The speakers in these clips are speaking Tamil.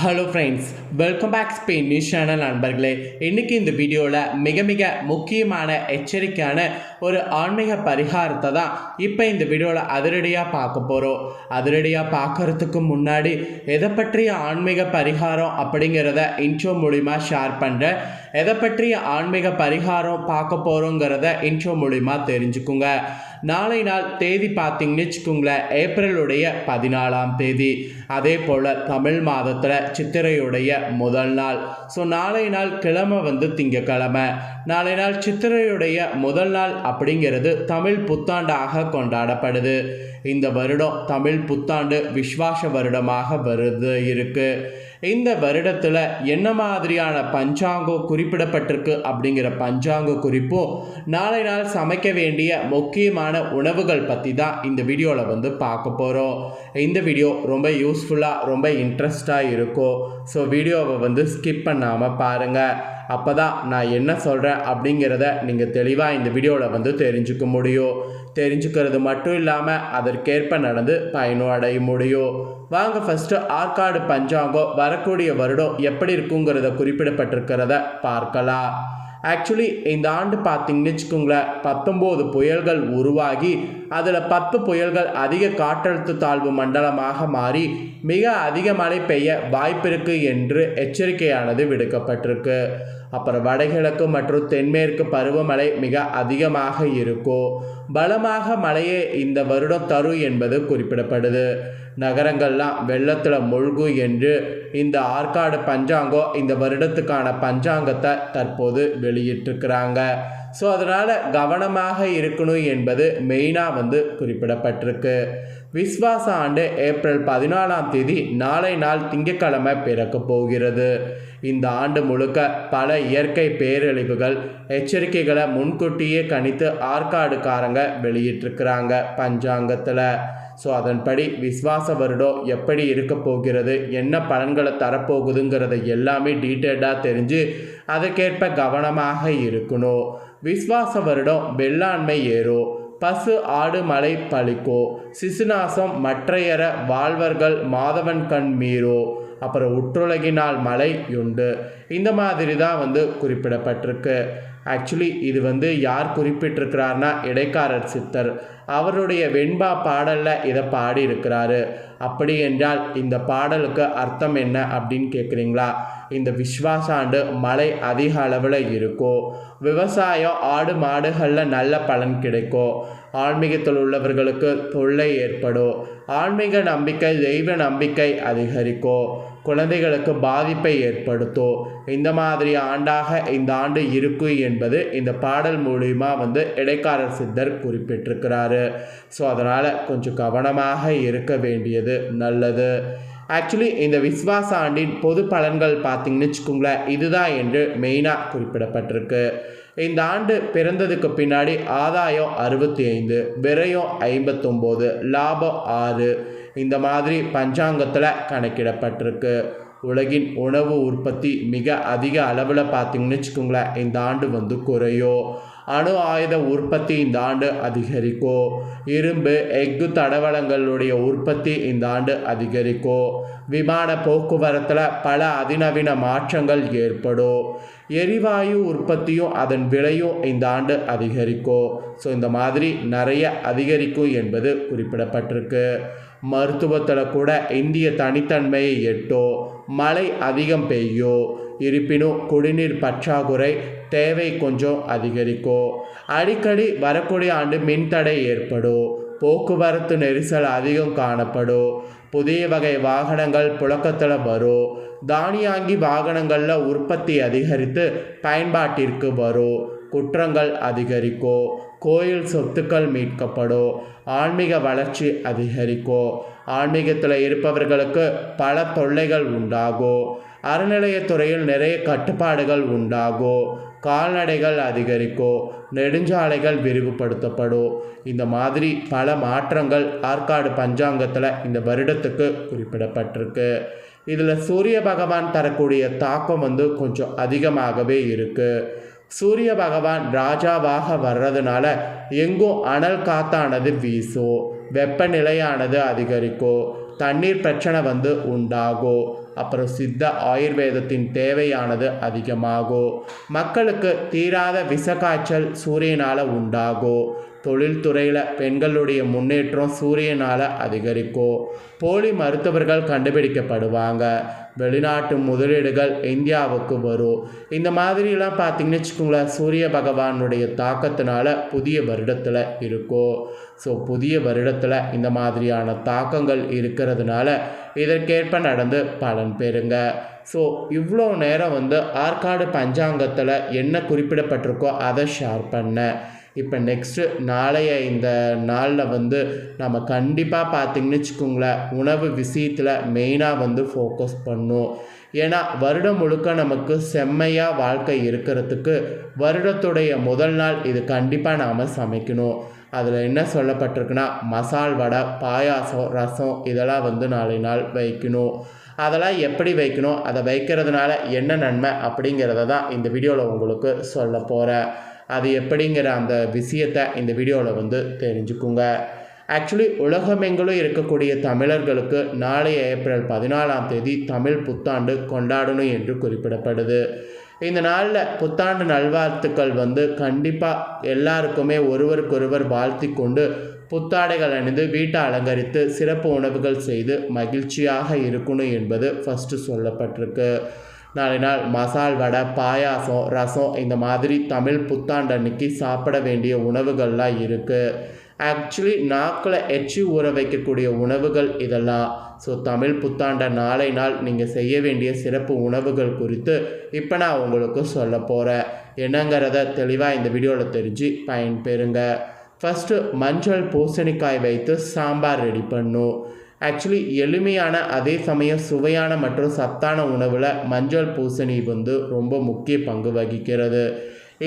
Hello friends, welcome back Spain news channel நண்பர்களே. இன்றைக்கி இந்த வீடியோவில் மிக முக்கியமான எச்சரிக்கையான ஒரு ஆன்மீக பரிகாரத்தை தான் இப்போ இந்த வீடியோவில் அதிரடியாக பார்க்க போகிறோம். அதிரடியாக பார்க்குறதுக்கு முன்னாடி எதை பற்றிய ஆன்மீக பரிகாரம் அப்படிங்கிறத இன்ட்ரோ மூலிமா ஷேர் பண்ணுறேன். எதை பற்றிய ஆன்மீக பரிகாரம் பார்க்க போகிறோங்கிறத இன்ட்ரோ மூலிமா தெரிஞ்சுக்குங்க. நாளை நாள் தேதி பார்த்தீங்கன்னு வச்சுக்கோங்களேன், ஏப்ரலுடைய 14ஆம் தேதி. அதே போல் தமிழ் மாதத்தில் சித்திரையுடைய முதல் நாள். ஸோ நாளை நாள் கிழமை திங்கக்கிழமை. நாளை நாள் சித்திரையுடைய முதல் நாள் அப்படிங்கிறது தமிழ் புத்தாண்டாக கொண்டாடப்படுது. இந்த வருடம் தமிழ் புத்தாண்டு விஸ்வாச வருடமாக இருக்கு. இந்த வருடத்தில் என்ன மாதிரியான பஞ்சாங்கம் குறிப்பிடப்பட்டிருக்கு அப்படிங்கிற பஞ்சாங்க குறிப்பும் நாளை நாள் சமைக்க வேண்டிய முக்கியமான உணவுகள் பற்றி தான் இந்த வீடியோவில் பார்க்க போகிறோம். இந்த வீடியோ ரொம்ப யூஸ்ஃபுல்லாக ரொம்ப இன்ட்ரெஸ்டாக இருக்கும். ஸோ வீடியோவை ஸ்கிப் பண்ணாமல் பாருங்கள். அப்போ தான் நான் என்ன சொல்கிறேன் அப்படிங்கிறத நீங்கள் தெளிவாக இந்த வீடியோவில் தெரிஞ்சுக்க முடியும். தெரிஞ்சுக்கிறது மட்டும் இல்லாமல் அதற்கேற்ப நடந்து பயனும் அடைய முடியும். வாங்க ஃபஸ்ட்டு ஆற்காடு பஞ்சாங்கம் வரக்கூடிய வருடம் எப்படி இருக்குங்கிறத குறிப்பிடப்பட்டிருக்கிறத பார்க்கலாம். ஆக்சுவலி இந்த ஆண்டு பார்த்தீங்கன்னு வச்சுக்கோங்களேன், 19 புயல்கள் உருவாகி அதில் 10 புயல்கள் அதிக காற்றழுத்த தாழ்வு மண்டலமாக மாறி மிக அதிக மழை பெய்ய வாய்ப்பிருக்கு என்று எச்சரிக்கையானது விடுக்கப்பட்டிருக்கு. அப்புறம் வடகிழக்கு மற்றும் தென்மேற்கு பருவமழை மிக அதிகமாக இருக்கும். பலமாக மழையே இந்த வருடம் தரும் என்பது குறிப்பிடப்படுது. நகரங்கள்லாம் வெள்ளத்தில் மூழ்கும் என்று இந்த ஆற்காடு பஞ்சாங்கம் இந்த வருடத்துக்கான பஞ்சாங்கத்தை தற்போது வெளியிட்டிருக்கிறாங்க. ஸோ அதனால் கவனமாக இருக்கணும் என்பது மெயினாக குறிப்பிடப்பட்டிருக்கு. விஸ்வாச ஆண்டு ஏப்ரல் 14ஆம் தேதி நாளை நாள் திங்கட்கிழமை பிறக்க போகிறது. இந்த ஆண்டு முழுக்க பல இயற்கை பேரழிவுகள் எச்சரிக்கைகளை முன்கூட்டியே கணித்து ஆற்காடுக்காரங்க வெளியிட்டிருக்கிறாங்க பஞ்சாங்கத்தில். ஸோ அதன்படி விஸ்வாச வருடம் எப்படி இருக்க போகிறது, என்ன பலன்களை தரப்போகுதுங்கிறத எல்லாமே டீட்டெயில்டாக தெரிஞ்சு அதற்கேற்ப கவனமாக இருக்கணும். விஸ்வாச வருடம் வெள்ளாண்மை ஏறும், பசு ஆடு மலை பழிக்கோ, சிசுநாசம் மற்றையர வாழ்வர்கள் மாதவன் கண் மீறோ, அப்புறம் உற்றுலகினால் மழை உண்டு. இந்த மாதிரி தான் குறிப்பிடப்பட்டிருக்கு. ஆக்சுவலி இது யார் குறிப்பிட்டிருக்கிறார்னா இடைக்காரர் சித்தர். அவருடைய வெண்பா பாடலில் இதை பாடி இருக்கிறாரு. அப்படி என்றால் இந்த பாடலுக்கு அர்த்தம் என்ன அப்படின்னு கேட்குறீங்களா? இந்த விஸ்வாச ஆண்டு மழை அதிக அளவில் இருக்கும். விவசாயம் ஆடு மாடுகளில் நல்ல பலன் கிடைக்கும். ஆன்மீகத்தில் உள்ளவர்களுக்கு தொல்லை ஏற்படும். ஆன்மீக நம்பிக்கை தெய்வ நம்பிக்கை அதிகரிக்கும். குழந்தைகளுக்கு பாதிப்பை ஏற்படுத்தும். இந்த மாதிரி ஆண்டாக இந்த ஆண்டு இருக்கும் என்பது இந்த பாடல் மூலிமா இடைக்காரர் சித்தர் குறிப்பிட்டிருக்கிறாரு. ஸோ அதனால் கொஞ்சம் கவனமாக இருக்க வேண்டியது நல்லது. ஆக்சுவலி இந்த விஸ்வாச ஆண்டின் பொது பலன்கள் பார்த்தீங்கன்னு வச்சுக்கோங்களேன், இதுதான் என்று மெயினாக குறிப்பிடப்பட்டிருக்கு. இந்த ஆண்டு பிறந்ததுக்கு பின்னாடி ஆதாயம் 65, விரயம் 59, லாபம் 6. இந்த மாதிரி பஞ்சாங்கத்தில் கணக்கிடப்பட்டிருக்கு. உலகின் உணவு உற்பத்தி மிக அதிக அளவில் பார்த்தீங்கன்னு வச்சுக்கோங்களேன், இந்த ஆண்டு குறையும். அணு ஆயுத உற்பத்தி இந்த ஆண்டு அதிகரிக்கும். இரும்பு எஃகு தடவளங்களுடைய உற்பத்தி இந்த ஆண்டு அதிகரிக்கும். விமான போக்குவரத்தில் பல அதிநவீன மாற்றங்கள் ஏற்படும். எரிவாயு உற்பத்தியும் அதன் விலையும் இந்த ஆண்டு அதிகரிக்கும். ஸோ இந்த மாதிரி நிறைய அதிகரிக்கும் என்பது குறிப்பிடப்பட்டிருக்கு. மருத்துவத்தில் கூட இந்திய தனித்தன்மையை எட்டும். மழை அதிகம் பெய்யும். இருப்பினும் குடிநீர் பற்றாக்குறை தேவை கொஞ்சம் அதிகரிக்கும். அடிக்கடி வரக்கூடிய ஆண்டு மின்தடை ஏற்படும். போக்குவரத்து நெரிசல் அதிகம் காணப்படும். புதிய வகை வாகனங்கள் புழக்கத்தில் வரும். தானியாங்கி வாகனங்களில் உற்பத்தி அதிகரித்து பயன்பாட்டிற்கு வரும். குற்றங்கள் அதிகரிக்கும். கோயில் சொத்துக்கள் மீட்கப்படும். ஆன்மீக வளர்ச்சி அதிகரிக்கும். ஆன்மீகத்தில் இருப்பவர்களுக்கு பல தொல்லைகள் உண்டாகும். அறநிலையத்துறையில் நிறைய கட்டுப்பாடுகள் உண்டாகும். கால்நடைகள் அதிகரிக்கும். நெடுஞ்சாலைகள் விரிவுபடுத்தப்படும். இந்த மாதிரி பல மாற்றங்கள் ஆற்காடு பஞ்சாங்கத்தில் இந்த வருடத்துக்கு குறிப்பிடப்பட்டிருக்கு. இதில் சூரிய பகவான் தரக்கூடிய தாக்கம் கொஞ்சம் அதிகமாகவே இருக்குது. சூரிய பகவான் ராஜாவாக வர்றதுனால எங்கும் அனல் காத்தானது வீசும். வெப்பநிலையானது அதிகரிக்கும். தண்ணீர் பிரச்சனை உண்டாகும். அப்புறம் சித்த ஆயுர்வேதத்தின் தேவையானது அதிகமாகும். மக்களுக்கு தீராத விஷக்காய்ச்சல் சூரியனால் உண்டாகும். தொழில்துறையில் பெண்களுடைய முன்னேற்றம் சூரியனால் அதிகரிக்கும். போலி மருத்துவர்கள் கண்டுபிடிக்கப்படுவாங்க. வெளிநாட்டு முதலீடுகள் இந்தியாவுக்கு வரும். இந்த மாதிரிலாம் பார்த்திங்கன்னு வச்சுக்கோங்களேன், சூரிய பகவானுடைய தாக்கத்தினால புதிய வருடத்தில் இருக்கும். ஸோ புதிய வருடத்தில் இந்த மாதிரியான தாக்கங்கள் இருக்கிறதுனால இதற்கேற்ப நடந்து பலன் பெறுங்க. ஸோ இவ்வளோ நேரம் ஆற்காடு பஞ்சாங்கத்தில் என்ன குறிப்பிடப்பட்டிருக்கோ அதை ஷேர் பண்ணேன். இப்போ நெக்ஸ்ட்டு நாளைய இந்த நாளில் நம்ம கண்டிப்பாக பார்த்திங்கன்னு வச்சுக்கோங்களேன், உணவு விஷயத்தில் மெயினாக ஃபோக்கஸ் பண்ணும். ஏன்னா வருடம் முழுக்க நமக்கு செம்மையாக வாழ்க்கை இருக்கிறதுக்கு வருடத்துடைய முதல் நாள் இது கண்டிப்பாக நாம் சமைக்கணும். அதில் என்ன சொல்லப்பட்டிருக்குன்னா, மசால் வடை, பாயாசம், ரசம் இதெல்லாம் நாளை நாள் வைக்கணும். அதெல்லாம் எப்படி வைக்கணும், அதை வைக்கிறதுனால என்ன நன்மை அப்படிங்கிறத தான் இந்த வீடியோவில் உங்களுக்கு சொல்ல போகிறேன். அது எப்படிங்கிற அந்த விஷயத்தை இந்த வீடியோவில் தெரிஞ்சுக்குங்க. ஆக்சுவலி உலகமெங்கிலும் இருக்கக்கூடிய தமிழர்களுக்கு நாளைய ஏப்ரல் 14 தமிழ் புத்தாண்டு கொண்டாடணும் என்று குறிப்பிடப்படுது. இந்த நாளில் புத்தாண்டு நல்வாழ்த்துக்கள் கண்டிப்பாக எல்லாருக்குமே ஒருவருக்கொருவர் வாழ்த்தி கொண்டு புத்தாடைகள் அணிந்து வீட்டை அலங்கரித்து சிறப்பு உணவுகள் செய்து மகிழ்ச்சியாக இருக்கணும் என்பது ஃபஸ்ட்டு சொல்லப்பட்டிருக்கு. நாளை நாள் மசால் வடை, பாயாசம், ரசம் இந்த மாதிரி தமிழ் புத்தாண்டு அன்னைக்கு சாப்பிட வேண்டிய உணவுகள்லாம் இருக்குது. ஆக்சுவலி நாக்கில் எச்சி ஊற வைக்கக்கூடிய உணவுகள் இதெல்லாம். ஸோ தமிழ் புத்தாண்டை நாளை நாள் நீங்கள் செய்ய வேண்டிய சிறப்பு உணவுகள் குறித்து இப்போ நான் உங்களுக்கு சொல்ல போகிறேன். என்னங்கிறத தெளிவாக இந்த வீடியோவில் தெரிஞ்சு பயன்பெறுங்க. ஃபஸ்ட்டு மஞ்சள் பூசணிக்காய் வைத்து சாம்பார் ரெடி பண்ணும். ஆக்சுவலி எளிமையான அதே சமயம் சுவையான மற்றும் சத்தான உணவில் மஞ்சள் பூசணி ரொம்ப முக்கிய பங்கு வகிக்கிறது.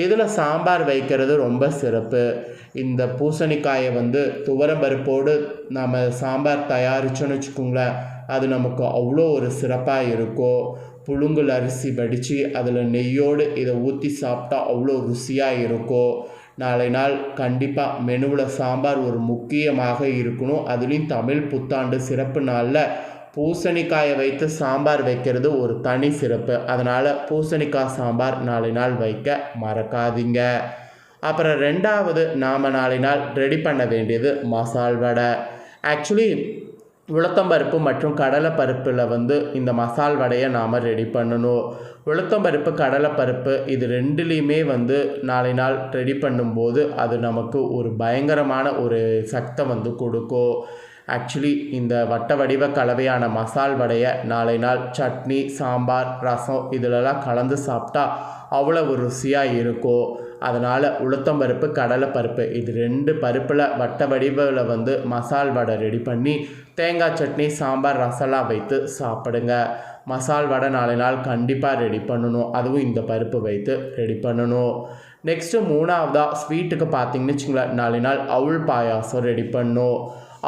இதில் சாம்பார் வைக்கிறது ரொம்ப சிறப்பு. இந்த பூசணிக்காயை துவரம்பருப்போடு நம்ம சாம்பார் தயாரித்தோன்னு வச்சுக்கோங்களேன், அது நமக்கு அவ்வளோ ஒரு சிறப்பாக இருக்கும். புழுங்கல் அரிசி வடித்து அதில் நெய்யோடு இதை ஊற்றி சாப்பிட்டா அவ்வளோ ருசியாக இருக்கும். நாளை நாள் கண்டிப்பாக மெனுவில் சாம்பார் ஒரு முக்கியமாக இருக்கணும். அதுலேயும் தமிழ் புத்தாண்டு சிறப்பு நாளில் பூசணிக்காயை வைத்து சாம்பார் வைக்கிறது ஒரு தனி சிறப்பு. அதனால் பூசணிக்காய் சாம்பார் நாளை நாள் வைக்க மறக்காதீங்க. அப்புறம் ரெண்டாவது நாம் நாளை நாள் ரெடி பண்ண வேண்டியது மசால் வடை. ஆக்சுவலி உளுத்தம்பருப்பு மற்றும் கடலைப்பருப்பில் இந்த மசால் வடையை நாம் ரெடி பண்ணணும். உளுத்தம்பருப்பு, கடலைப்பருப்பு இது ரெண்டுலேயுமே நாளை நாள் ரெடி பண்ணும்போது அது நமக்கு ஒரு பயங்கரமான ஒரு சக்தை கொடுக்கும். ஆக்சுவலி இந்த வட்ட வடிவ கலவையான மசால் வடையை நாளை நாள் சட்னி, சாம்பார், ரசம் இதிலெல்லாம் கலந்து சாப்பிட்டா அவ்வளோ ஒரு ருசியாக இருக்கும். அதனால் உளுத்தம்பருப்பு, கடலைப்பருப்பு இது 2 பருப்பில் வட்ட வடிவில் மசால் வடை ரெடி பண்ணி தேங்காய் சட்னி, சாம்பார், ரசம்லாம் வைத்து சாப்பிடுங்க. மசால் வடை நாளை நாள் கண்டிப்பாக ரெடி பண்ணணும். அதுவும் இந்த பருப்பு வைத்து ரெடி பண்ணணும். நெக்ஸ்ட்டு மூணாவதாக ஸ்வீட்டுக்கு பார்த்திங்கன்னு வச்சுங்களேன், நாளை நாள் அவுள் பாயாசம் ரெடி பண்ணணும்.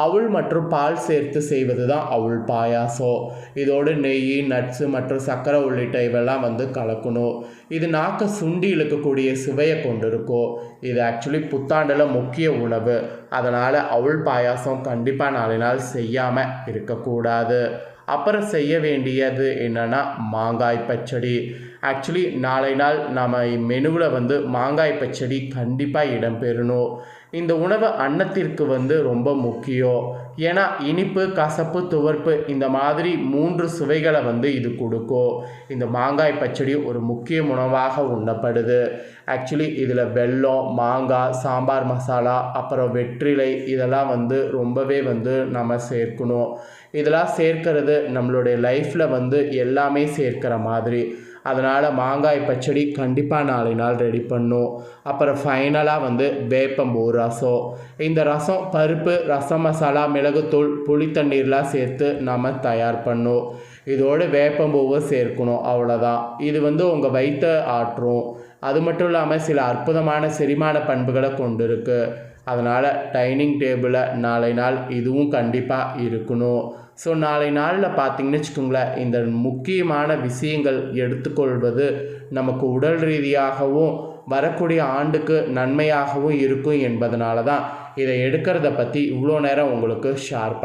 அவுள் மற்றும் பால் சேர்த்து செய்வது தான் அவுள் பாயாசம். இதோடு நெய், நட்ஸு மற்றும் சர்க்கரை உள்ளிட்ட இவெல்லாம் கலக்கணும். இது நாக்கை சுண்டி இழுக்கக்கூடிய சுவையை கொண்டிருக்கும். இது ஆக்சுவலி புத்தாண்டில் முக்கிய உணவு. அதனால் அவுள் பாயாசம் கண்டிப்பாக நாளை நாள் செய்யாமல் இருக்கக்கூடாது. அப்புறம் செய்ய வேண்டியது என்னென்னா மாங்காய் பச்சடி. ஆக்சுவலி நாளை நாள் நம்ம மெனுவில் மாங்காய் பச்சடி கண்டிப்பாக இடம்பெறணும். இந்த உணவு அன்னத்திற்கு ரொம்ப முக்கியம். ஏன்னா இனிப்பு, கசப்பு, துவர்ப்பு இந்த மாதிரி 3 சுவைகளை இது கொடுக்கும். இந்த மாங்காய் பச்சடி ஒரு முக்கிய உணவாக உண்ணப்படுது. ஆக்சுவலி இதில் வெல்லம், மாங்காய், சாம்பார் மசாலா, அப்புறம் வெற்றிலை இதெல்லாம் ரொம்பவே நம்ம சேர்க்கணும். இதெல்லாம் சேர்க்கிறது நம்மளுடைய லைஃப்பில் எல்லாமே சேர்க்கிற மாதிரி. அதனால் மாங்காய் பச்சடி கண்டிப்பாக நாளை நாள் ரெடி பண்ணும். அப்புறம் ஃபைனலாக வேப்பம்பூ ரசம். இந்த ரசம் பருப்பு, ரசம் மசாலா, மிளகுத்தூள், புளித்தண்ணீர்லாம் சேர்த்து நம்ம தயார் பண்ணும். இதோடு வேப்பம்பூவை சேர்க்கணும். அவ்வளோதான். இது உங்கள் வயிற்றை ஆற்றும். அது மட்டும் இல்லாமல் சில அற்புதமான செரிமான பண்புகளை கொண்டு இருக்குது. அதனால் டைனிங் டேபிளில் நாளை நாள் இதுவும் கண்டிப்பாக இருக்கணும். ஸோ நாளை நாளில் பார்த்திங்கன்னு வச்சுக்கோங்களேன், இந்த முக்கியமான விஷயங்கள் எடுத்துக்கொள்வது நமக்கு உடல் ரீதியாகவும் வரக்கூடிய ஆண்டுக்கு நன்மையாகவும் இருக்கும் என்பதனால தான் இதை எடுக்கிறத பற்றி இவ்வளோ நேரம் உங்களுக்கு ஷேர்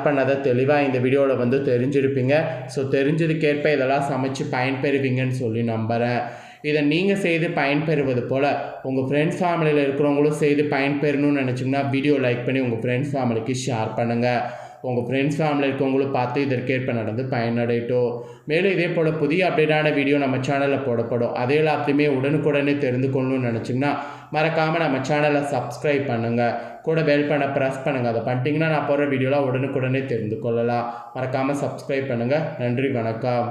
பண்ணதை தெளிவாக இந்த வீடியோவில் வந்து தெரிஞ்சிருப்பீங்க. ஸோ தெரிஞ்சதுக்கேற்ப இதெல்லாம் சமைச்சு பயன்பெறுவீங்கன்னு சொல்லி நம்புகிறேன். இதை நீங்கள் செய்து பயன்பெறுவது போல் உங்கள் ஃப்ரெண்ட்ஸ் ஃபேமிலியில் இருக்கிறவங்களும் செய்து பயன்பெறணும்னு நினச்சிங்கன்னா வீடியோ லைக் பண்ணி உங்கள் ஃப்ரெண்ட்ஸ் ஃபேமிலிக்கு ஷேர் பண்ணுங்கள். உங்கள் ஃப்ரெண்ட்ஸ் ஃபேமிலியில் இருக்கவங்களும் பார்த்து இதற்கேற்ப நடந்து பயனடையட்டும். மேலும் இதே போல் புதிய அப்டேட்டான வீடியோ நம்ம சேனலில் போடப்படும். அதே எல்லாத்தையுமே உடனுக்குடனே தெரிந்து கொள்ளணும்னு நினச்சிங்கன்னா மறக்காமல் நம்ம சேனலை சப்ஸ்கிரைப் பண்ணுங்கள். கூட பெல் பண்ண ப்ரெஸ் பண்ணுங்கள். அதை பண்ணிட்டீங்கன்னா நான் போடுற வீடியோலாம் உடனுக்குடனே தெரிந்து கொள்ளலாம். மறக்காமல் சப்ஸ்கிரைப் பண்ணுங்கள். நன்றி, வணக்கம்.